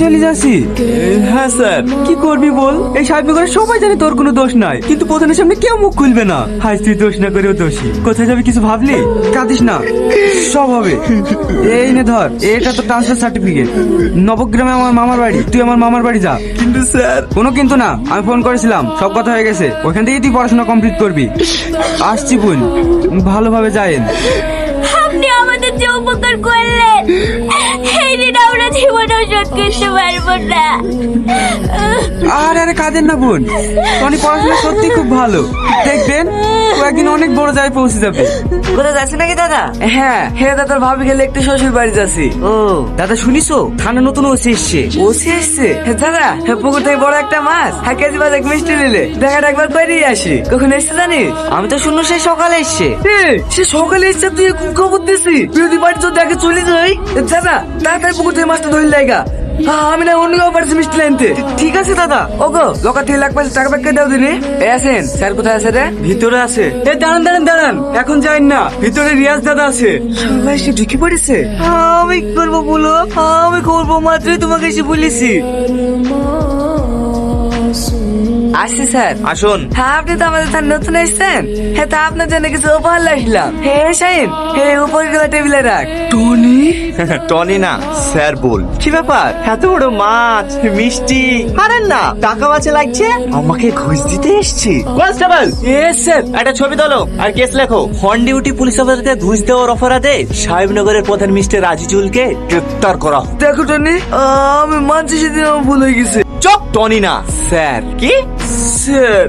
চলে যাচ্ছি? হ্যাঁ স্যার। কি করবি বল? এই সাহেব করে সবাই জানে তোর কোনো দোষ নাই, কিন্তু প্রধানের সামনে কেউ মুখ খুলবে না। হাই তুই দোষ না করেও দোষী। কোথায় যাবি কিছু ভাবলি? কাঁদিস না, সব হবে। এই নে ধর, এটা তো ট্রান্সফার সার্টিফিকেট। নবগ্রামে আমার মামার বাড়ি, তুই আমার মামার বাড়ি যা। কিন্তু স্যার। কোনো কিন্তু না, আমি ফোন করেছিলাম, সব কথা হয়ে গেছে। ওখান থেকে তুই পড়াশোনা কমপ্লিট করবি। আসছি বোন, ভালোভাবে যায়েন। আপনি আমাদের যে উপকার করলেন এই ঋণ আমরা জীবনেও শোধ করতে পারবো না। আরে কাঁদেন না বোন, টনি পড়াশোনা সত্যি খুব ভালো। দেখবেন ও একদিন অনেক বড় জায়গায় পৌঁছে যাবে। কোথায় যাচ্ছি নাকি দাদা? হ্যাঁ হ্যাঁ দাদা, ভাবি গেলে একটু শ্বশুর বাড়ি যাচ্ছি। ও দাদা, শুনিছো থানা নতুন ওসি এসছে। ওসি এসছে? দাদা পুকুর থেকে বড় একটা মাছ, এক কেজি মাছ, এক মিষ্টি নিলে দেখাটা একবার করে আসি। কখন এসছে জানিস? আমি তো শুনলো সে সকালে এসছে। সে সকালে এসছে, তুই খবর দিছি। বিরোধী বাড়ি যদি আগে চলে যাই। দাদা তাড়াতাড়ি পুকুর থেকে মাছটা ধরে লাগা। আমি না অন্য কেউ পারছি মিষ্টি লাইনতে। ঠিক আছে দাদা। ওগো লোকাল থেকে লাখ পয়সা টাকা ব্যাগ দাও দিনে। আছেন স্যার? কোথায় আছে রে? ভিতরে আছে। দাঁড়ান দাঁড়ান দাঁড়ান, এখন যাই না, ভিতরে রিয়াজ দাদা আছে। সবাই এসে ঢুকে পড়েছে। আমি কি করবো বলো? আমি করবো মাত্রই তোমাকে এসে বলেছি। আসছি স্যার। আসুন। হ্যাঁ, আপনি তো আমাদের থানা নতুন এসেছেন। হ্যাঁ, তা আপনার জন্য কিছু উপহার আসলাম। হ্যাঁ শাহিন, হ্যাঁ উপরে গুলো টেবিলে রাখ। টনি? টনি না স্যার বল। কি ব্যাপার, এত বড় মাছ, মিষ্টি? আরে না, টাকা বাঁচে লাগছে। আমাকে ঘুষ দিতে এসছি। Constable, yes sir. একটা ছবি তোলো আর কেস লেখো। অন ডিউটি পুলিশ অফিসারকে ঘুষ দেওয়ার অপরাধে সাহেবনগরের প্রধান মিস্টার রাজিজুলকে গ্রেফতার করা। দেখো টনি, আমি মানছি সেদিন আমার ভুল হয়ে গেছে। চুপ, টনি না স্যার। কি স্যার?